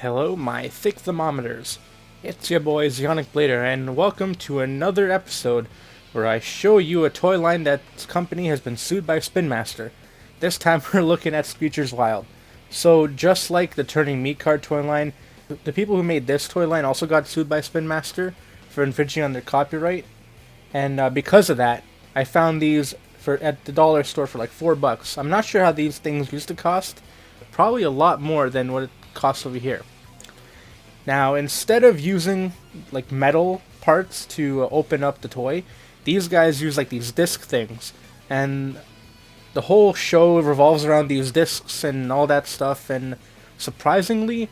Hello, my thick thermometers. It's your boy Zionic Blader, and welcome to another episode where I show you a toy line that's company has been sued by Spin Master. This time we're looking at Screechers Wild. So just like the Turning Meat Card toy line, the people who made this toy line also got sued by Spin Master for infringing on their copyright. And because of that, I found these at the dollar store for like $4. I'm not sure how these things used to cost. Probably a lot more than what it costs over here. Now, instead of using like metal parts to open up the toy, these guys use like these disc things, and the whole show revolves around these discs and all that stuff. And surprisingly,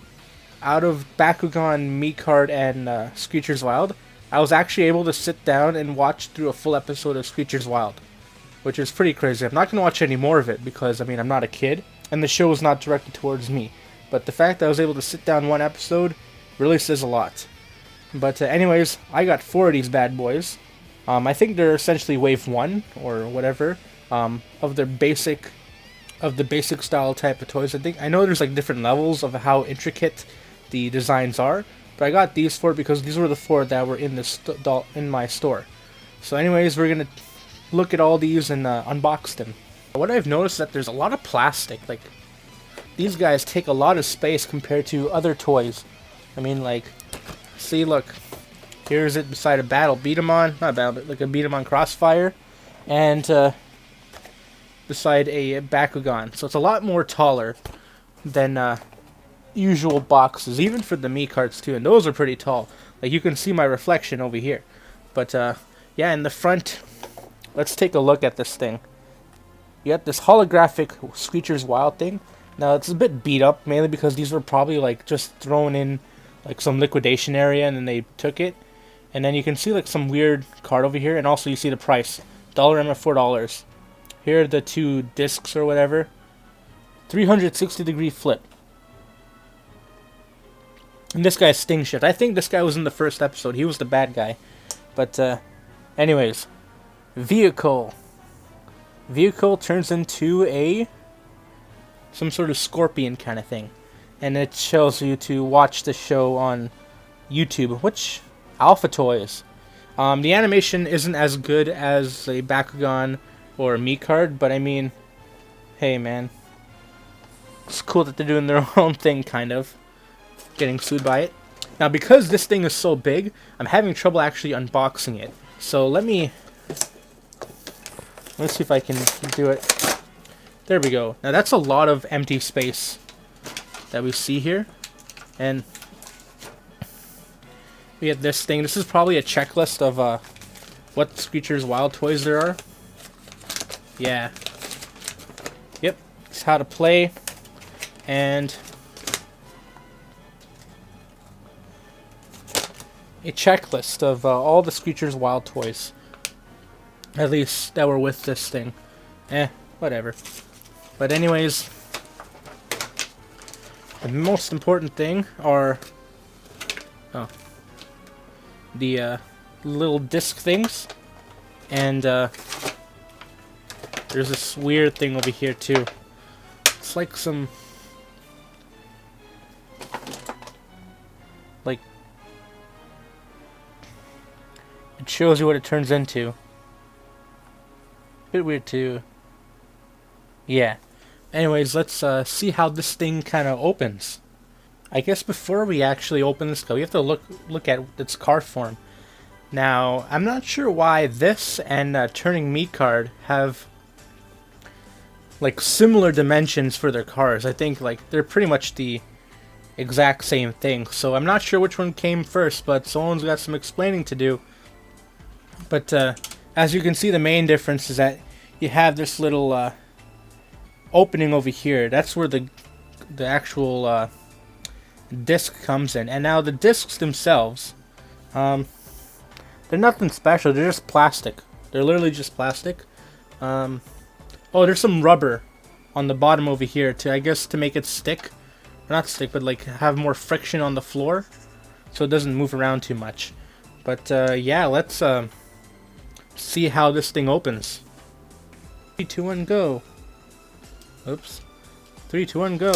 out of Bakugan, Meat Card, and Screechers Wild, I was actually able to sit down and watch through a full episode of Screechers Wild, which is pretty crazy. I'm not going to watch any more of it because, I mean, I'm not a kid, and the show is not directed towards me. But the fact that I was able to sit down one episode really says a lot. But anyways, I got 4 of these bad boys. I think they're essentially wave 1 or whatever of the basic style type of toys. I know there's like different levels of how intricate the designs are, but I got these 4 because these were the 4 that were in in my store. So anyways, we're gonna look at all these and unbox them. What I've noticed is that there's a lot of plastic. Like, these guys take a lot of space compared to other toys. I mean, like, see, look, here's it beside a battle beat 'em on, not battle, but like a beat 'em on Crossfire, and beside a Bakugan. So it's a lot more taller than usual boxes, even for the Mii cards too, and those are pretty tall. Like, you can see my reflection over here. But yeah, in the front, let's take a look at this thing. You got this holographic Screechers Wild thing. Now, it's a bit beat up, mainly because these were probably like just thrown in like some liquidation area and then they took it. And then you can see like some weird card over here, and also you see the price. $1 at $4. Here are the 2 discs or whatever. 360-degree flip. And this guy's Stingshift. I think this guy was in the first episode. He was the bad guy. But anyways, vehicle turns into some sort of scorpion kind of thing, and it tells you to watch the show on YouTube, which Alpha Toys. The animation isn't as good as a Bakugan or a Mii Card, but I mean, hey man, it's cool that they're doing their own thing, kind of getting sued by it. Now, because this thing is so big, I'm having trouble actually unboxing it. So let's see if I can do it. There we go. Now that's a lot of empty space that we see here. And we have this thing. This is probably a checklist of what Screechers Wild toys there are. Yeah. Yep. It's how to play. And a checklist of all the Screechers Wild toys. At least that were with this thing. Whatever. But anyways, the most important thing are the little disc things, and there's this weird thing over here too. It's like some it shows you what it turns into. Bit weird too. Yeah. Anyways, let's see how this thing kind of opens. I guess before we actually open this guy, we have to look at its card form. Now, I'm not sure why this and Turning Meat Card have like similar dimensions for their cards. I think like they're pretty much the exact same thing. So I'm not sure which one came first, but someone's got some explaining to do. But as you can see, the main difference is that you have this little opening over here. That's where the actual disc comes in. And now the discs themselves, they're nothing special. They're just plastic. They're literally just plastic. Oh, there's some rubber on the bottom over here to, I guess, to make it stick. Not stick, but like have more friction on the floor, so it doesn't move around too much. But yeah, let's see how this thing opens. 3, 2, 1, go. Oops. 3, 2, 1, go.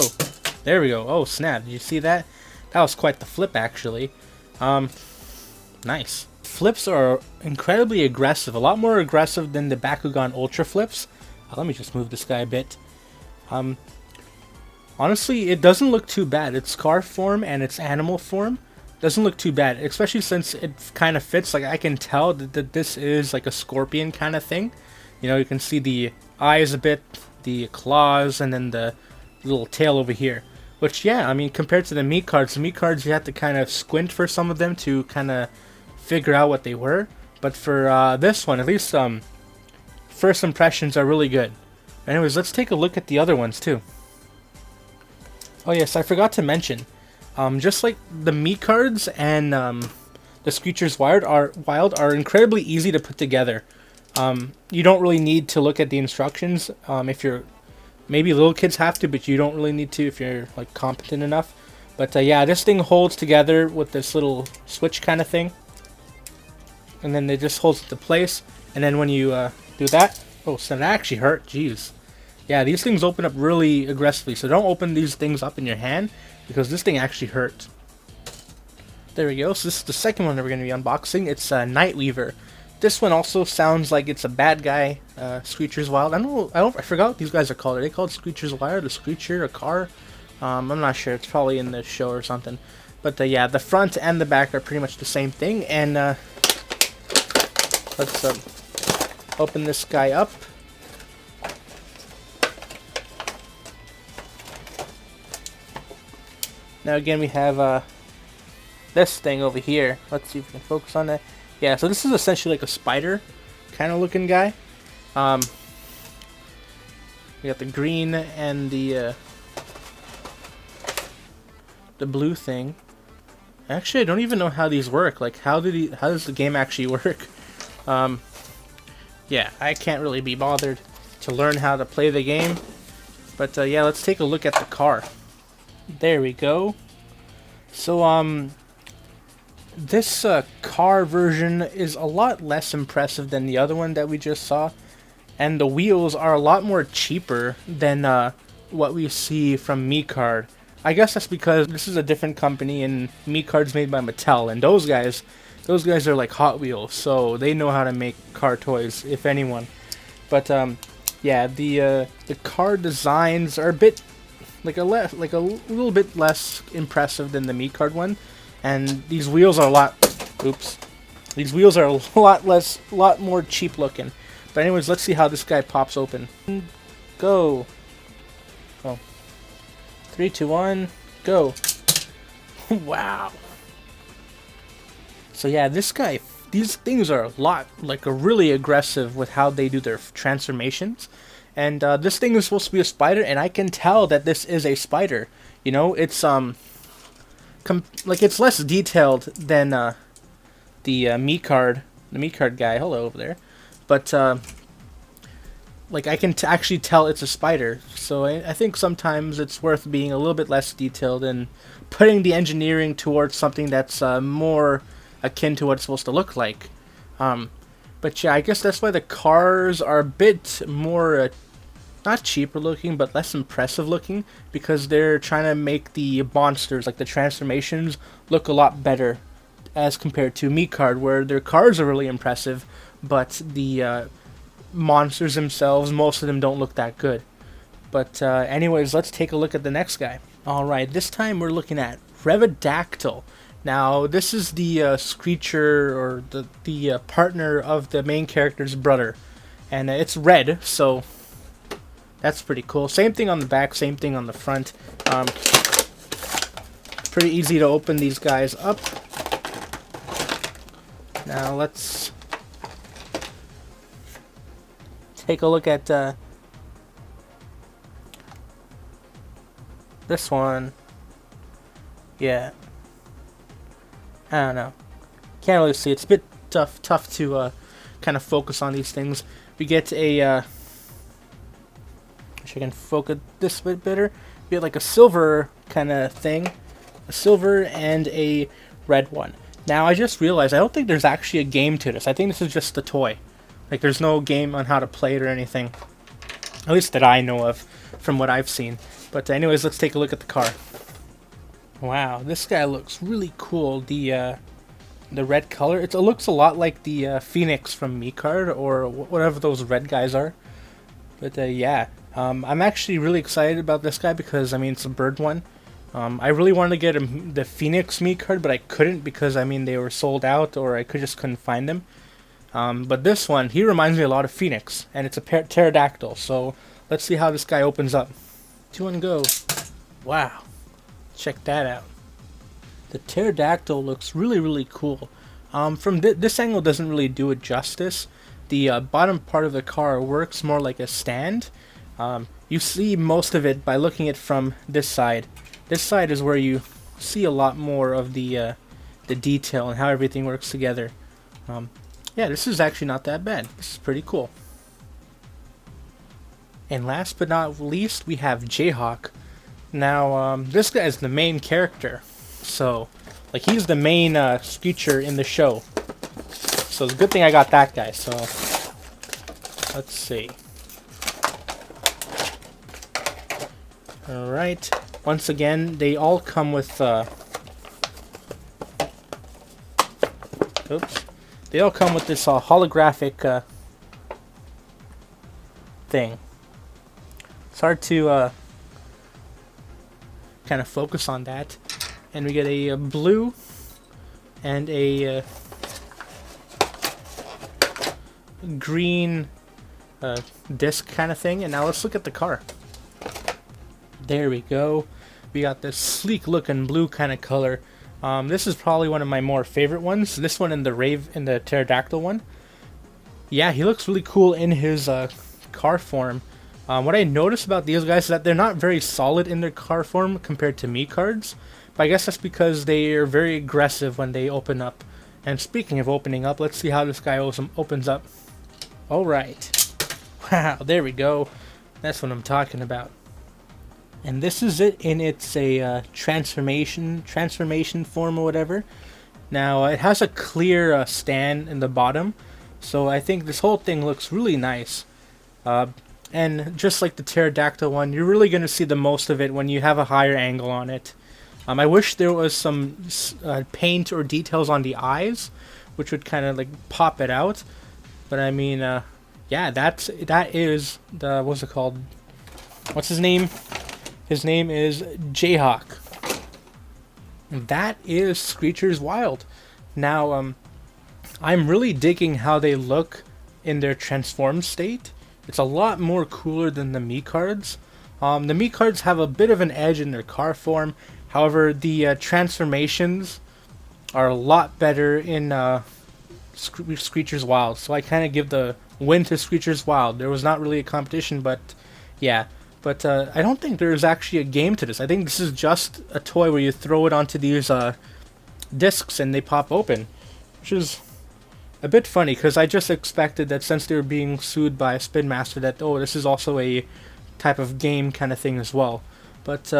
There we go. Oh, snap. Did you see that? That was quite the flip, actually. Nice. Flips are incredibly aggressive, a lot more aggressive than the Bakugan Ultra flips. Let me just move this guy a bit. Honestly, it doesn't look too bad. Its car form and its animal form doesn't look too bad, especially since it kind of fits. Like, I can tell that this is like a scorpion kind of thing. You know, you can see the eyes a bit, the claws, and then the little tail over here. Which, yeah, I mean, compared to the meat cards you have to kind of squint for some of them to kind of figure out what they were. But for this one, at least first impressions are really good. Anyways, let's take a look at the other ones too. Oh yes, I forgot to mention, just like the meat cards and the Screechers Wild are incredibly easy to put together. You don't really need to look at the instructions. If you're maybe little kids have to, but you don't really need to if you're like competent enough. But yeah, this thing holds together with this little switch kind of thing, and then it just holds it to place. And then when you do that, oh, so that actually hurt. Jeez. Yeah, these things open up really aggressively, so don't open these things up in your hand, because this thing actually hurt. There we go, so this is the second one that we're going to be unboxing. It's Nightweaver. This one also sounds like it's a bad guy, Screechers Wild. I forgot what these guys are called. Are they called Screechers Wild, a Screecher, a car? I'm not sure, it's probably in the show or something. But yeah, the front and the back are pretty much the same thing, and let's open this guy up. Now again, we have this thing over here. Let's see if we can focus on that. Yeah, so this is essentially like a spider kind of looking guy. We got the green and the blue thing. Actually, I don't even know how these work. Like, how does the game actually work? Yeah, I can't really be bothered to learn how to play the game. But yeah, let's take a look at the car. There we go. So this car version is a lot less impressive than the other one that we just saw, and the wheels are a lot more cheaper than what we see from MiCard. I guess that's because this is a different company, and MiCard's made by Mattel, and those guys are like Hot Wheels, so they know how to make car toys, if anyone. But yeah, the car designs are a bit like a little bit less impressive than the MiCard one, and these wheels are a lot. Oops, these wheels are a lot more cheap looking. But anyways, let's see how this guy pops open. Go. Oh. 3, 2, 1, go. Wow. So yeah, this guy, these things are really aggressive with how they do their transformations. And this thing is supposed to be a spider, and I can tell that this is a spider. You know, it's it's less detailed than the MiCard guy. Hello over there. But like, I can actually tell it's a spider. So I think sometimes it's worth being a little bit less detailed and putting the engineering towards something that's more akin to what it's supposed to look like. But yeah, I guess that's why the cars are a bit more, not cheaper looking, but less impressive looking, because they're trying to make the monsters, like the transformations, look a lot better as compared to MiCard, where their cars are really impressive, but the monsters themselves, most of them don't look that good. But anyways, let's take a look at the next guy. Alright, this time we're looking at Revadactyl. Now, this is the Screecher, or the partner of the main character's brother. And it's red, so that's pretty cool. Same thing on the back, same thing on the front. Pretty easy to open these guys up. Now, let's take a look at this one. Yeah. I don't know. Can't really see. It's a bit tough to kind of focus on these things. We get a wish I can focus this a bit better. We get like a silver kind of thing, a silver and a red one. Now I just realized I don't think there's actually a game to this. I think this is just a toy. Like, there's no game on how to play it or anything, at least that I know of from what I've seen. But anyways, let's take a look at the car. Wow, this guy looks really cool. The red color, it looks a lot like the Phoenix from Micard or whatever those red guys are. But yeah, I'm actually really excited about this guy because I mean it's a bird one. I really wanted to get the Phoenix Micard, but I couldn't because I mean they were sold out or I just couldn't find them. But this one, he reminds me a lot of Phoenix, and it's a Pterodactyl. So let's see how this guy opens up. 2 and go. Wow, check that out. The Pterodactyl looks really cool. From this angle doesn't really do it justice. The bottom part of the car works more like a stand. You see most of it by looking at it from this side. This side is where you see a lot more of the detail and how everything works together. Yeah, this is actually not that bad. This is pretty cool. And last but not least, we have Jayhawk. Now, this guy is the main character. So, like, he's the main Screecher in the show. So it's a good thing I got that guy. So, let's see. Alright. Once again, they all come with... oops. They all come with this holographic thing. It's hard to kind of focus on that. And we get a blue and a green disc kind of thing. And now let's look at the car. There we go. We got this sleek looking blue kind of color. This is probably one of my more favorite ones. This one and the Pterodactyl one. Yeah, he looks really cool in his car form. What I noticed about these guys is that they're not very solid in their car form compared to Micards. But I guess that's because they are very aggressive when they open up. And speaking of opening up, let's see how this guy opens up. Alright. Wow, there we go. That's what I'm talking about. And this is it in its transformation form or whatever. Now, it has a clear stand in the bottom. So I think this whole thing looks really nice. And just like the Pterodactyl one, you're really going to see the most of it when you have a higher angle on it. I wish there was some paint or details on the eyes, which would kind of like pop it out. But I mean, yeah, that is the, what's it called? What's his name? His name is Jayhawk. That is Screechers Wild. Now, I'm really digging how they look in their transformed state. It's a lot more cooler than the Micards. The Micards have a bit of an edge in their car form. However, the transformations are a lot better in Screechers Wild. So I kind of give the win to Screechers Wild. There was not really a competition, but yeah. But I don't think there's actually a game to this. I think this is just a toy where you throw it onto these discs and they pop open. Which is a bit funny, because I just expected that since they were being sued by Spin Master that, oh, this is also a type of game kind of thing as well. But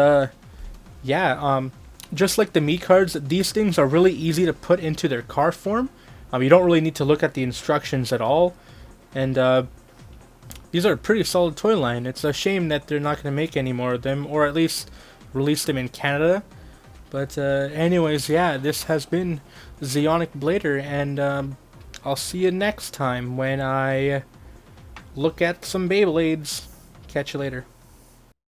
yeah, just like the Micards, these things are really easy to put into their car form. You don't really need to look at the instructions at all. And these are a pretty solid toy line. It's a shame that they're not going to make any more of them, or at least release them in Canada. But anyways, yeah, this has been Zeonic Blader, and I'll see you next time when I look at some Beyblades. Catch you later.